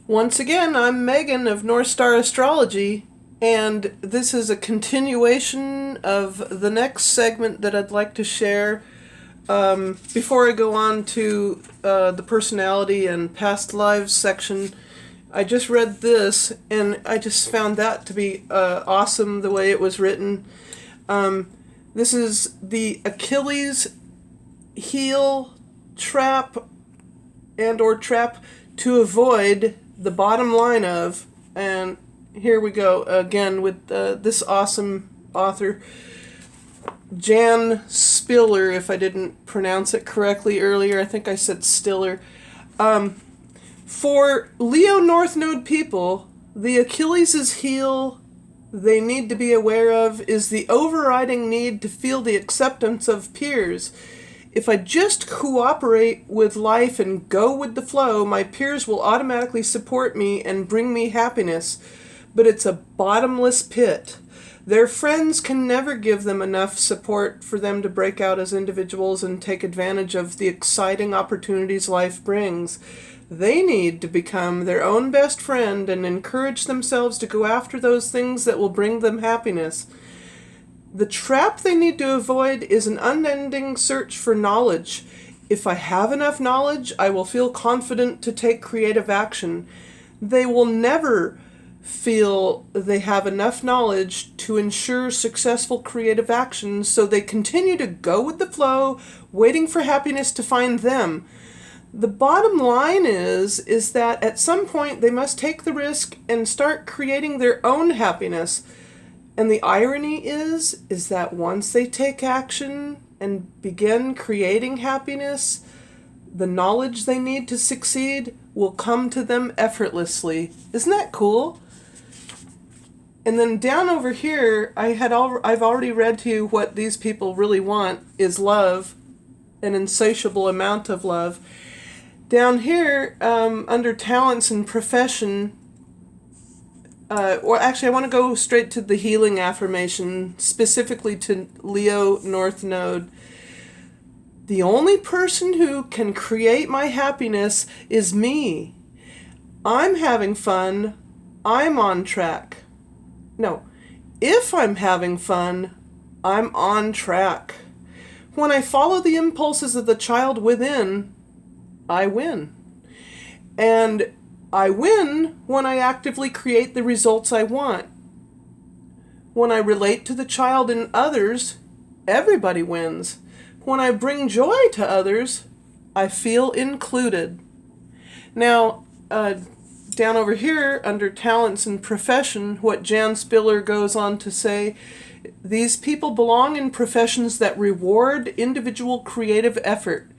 Once again, I'm Megan of North Star Astrology, and this is a continuation of the next segment that I'd like to share. Before I go on to the personality and past lives section, I just read this, and I just found that to be awesome the way it was written. This is the Achilles Heel trap or trap to avoid the bottom line of, and here we go again with this awesome author, Jan Spiller, if I didn't pronounce it correctly earlier. I think I said Stiller. For Leo North Node people, the Achilles' heel they need to be aware of is the overriding need to feel the acceptance of peers. If I just cooperate with life and go with the flow, my peers will automatically support me and bring me happiness. But it's a bottomless pit. Their friends can never give them enough support for them to break out as individuals and take advantage of the exciting opportunities life brings. They need to become their own best friend and encourage themselves to go after those things that will bring them happiness. The trap they need to avoid is an unending search for knowledge. If I have enough knowledge, I will feel confident to take creative action. They will never feel they have enough knowledge to ensure successful creative action, so they continue to go with the flow, waiting for happiness to find them. The bottom line is that at some point they must take the risk and start creating their own happiness. And the irony is that once they take action and begin creating happiness, the knowledge they need to succeed will come to them effortlessly. Isn't that cool? And then down over here, I've already read to you what these people really want is love, an insatiable amount of love. Down here, under talents and profession, or actually I want to go straight to the healing affirmation, specifically to Leo North Node. The only person who can create my happiness is me. I'm having fun. I'm on track. No, if I'm having fun, I'm on track. When I follow the impulses of the child within, I win. And I win when I actively create the results I want. When I relate to the child in others, everybody wins. When I bring joy to others, I feel included. Now, down over here, under talents and profession, what Jan Spiller goes on to say, these people belong in professions that reward individual creative effort.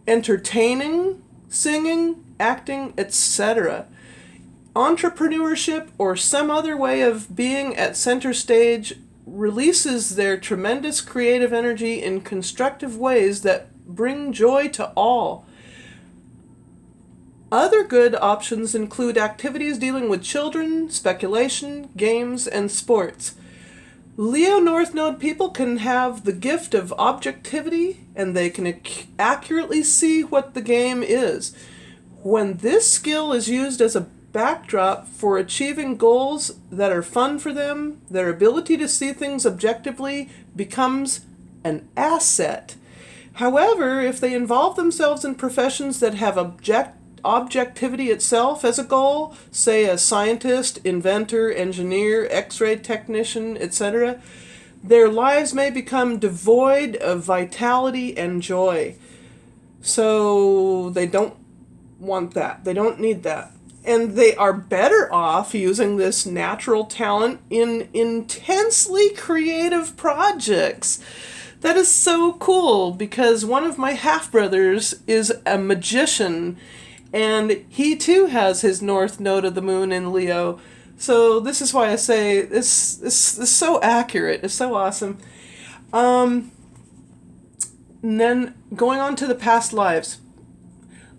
Entertaining, singing, acting, etc. Entrepreneurship or some other way of being at center stage releases their tremendous creative energy in constructive ways that bring joy to all. Other good options include activities dealing with children, speculation, games, and sports. Leo North Node people can have the gift of objectivity, and they can accurately see what the game is. When this skill is used as a backdrop for achieving goals that are fun for them, their ability to see things objectively becomes an asset. However, if they involve themselves in professions that have objectivity itself as a goal, say a scientist, inventor, engineer, X-ray technician, etc., their lives may become devoid of vitality and joy. So they don't want that. They don't need that. And they are better off using this natural talent in intensely creative projects. That is so cool, because one of my half-brothers is a magician, and he too has his North Node of the Moon in Leo. So this is why I say this is so accurate. It's so awesome. And then going on to the past lives.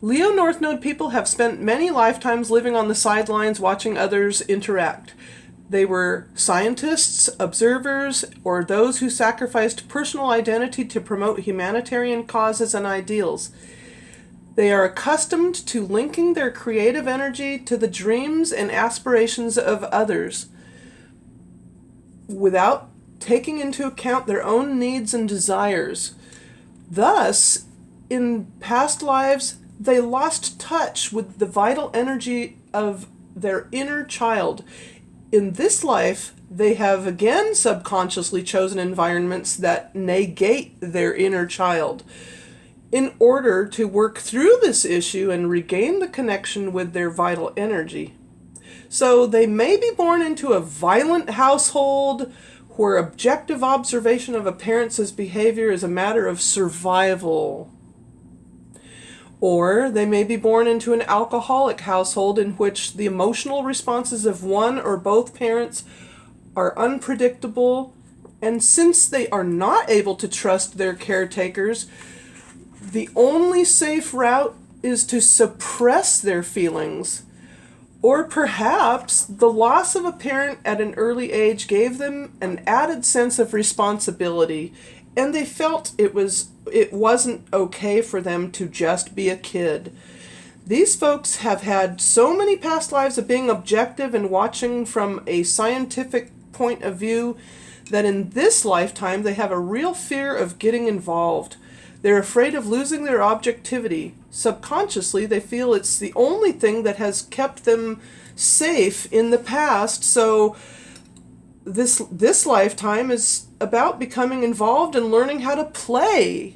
Leo North Node people have spent many lifetimes living on the sidelines watching others interact. They were scientists, observers, or those who sacrificed personal identity to promote humanitarian causes and ideals. They are accustomed to linking their creative energy to the dreams and aspirations of others without taking into account their own needs and desires. Thus, in past lives, they lost touch with the vital energy of their inner child. In this life, they have again subconsciously chosen environments that negate their inner child in order to work through this issue and regain the connection with their vital energy. So they may be born into a violent household where objective observation of a parent's behavior is a matter of survival. Or they may be born into an alcoholic household in which the emotional responses of one or both parents are unpredictable, and since they are not able to trust their caretakers, the only safe route is to suppress their feelings. Or perhaps the loss of a parent at an early age gave them an added sense of responsibility, and they felt it wasn't okay for them to just be a kid. These folks have had so many past lives of being objective and watching from a scientific point of view that in this lifetime they have a real fear of getting involved. They're afraid of losing their objectivity. Subconsciously, they feel it's the only thing that has kept them safe in the past, so this lifetime is about becoming involved and learning how to play.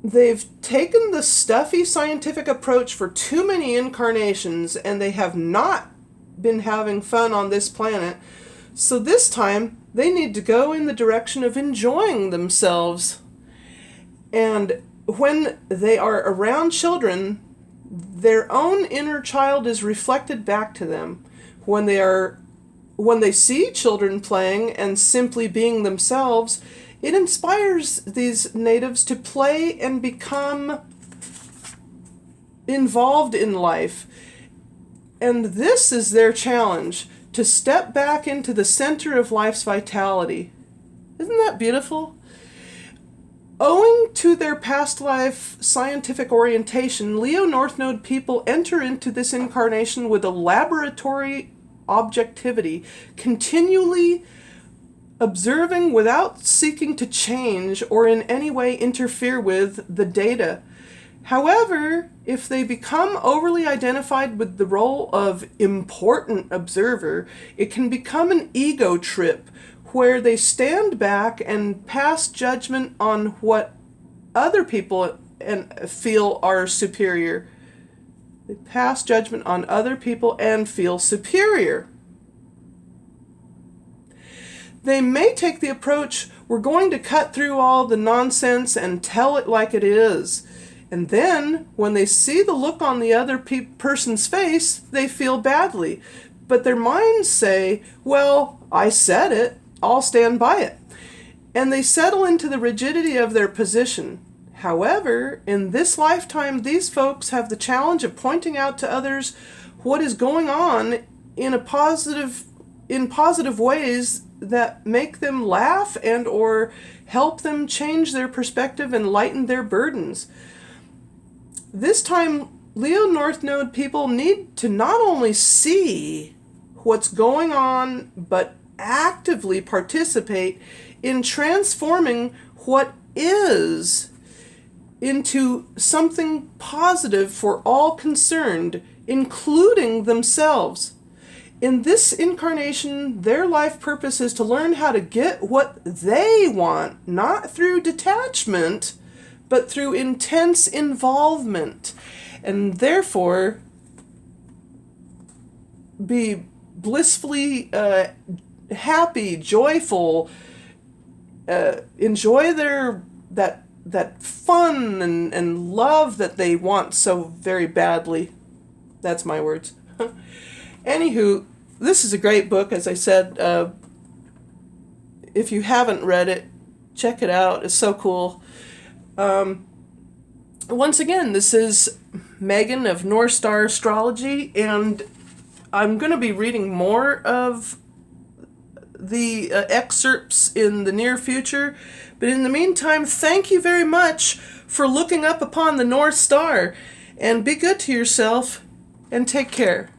They've taken the stuffy scientific approach for too many incarnations, and they have not been having fun on this planet, so this time they need to go in the direction of enjoying themselves. And when they are around children, their own inner child is reflected back to them. When they see children playing and simply being themselves, it inspires these natives to play and become involved in life. And this is their challenge, to step back into the center of life's vitality. Isn't that beautiful? Owing to their past life scientific orientation, Leo North Node people enter into this incarnation with a laboratory objectivity, continually observing without seeking to change or in any way interfere with the data. However, if they become overly identified with the role of important observer, it can become an ego trip where they stand back and pass judgment on what other people feel are superior. They pass judgment on other people and feel superior. They may take the approach, we're going to cut through all the nonsense and tell it like it is. And then, when they see the look on the other person's face, they feel badly. But their minds say, well, I said it, I'll stand by it. And they settle into the rigidity of their position. However, in this lifetime, these folks have the challenge of pointing out to others what is going on in positive ways that make them laugh and or help them change their perspective and lighten their burdens. This time, Leo North Node people need to not only see what's going on, but actively participate in transforming what is into something positive for all concerned, including themselves. In this incarnation, their life purpose is to learn how to get what they want, not through detachment, but through intense involvement, and therefore be blissfully happy, joyful, enjoy that fun and love that they want so very badly. That's my words. Anywho, this is a great book, as I said. If you haven't read it, check it out. It's so cool. Once again, this is Megan of North Star Astrology, and I'm going to be reading more of the excerpts in the near future. But in the meantime, thank you very much for looking up upon the North Star. And be good to yourself and take care.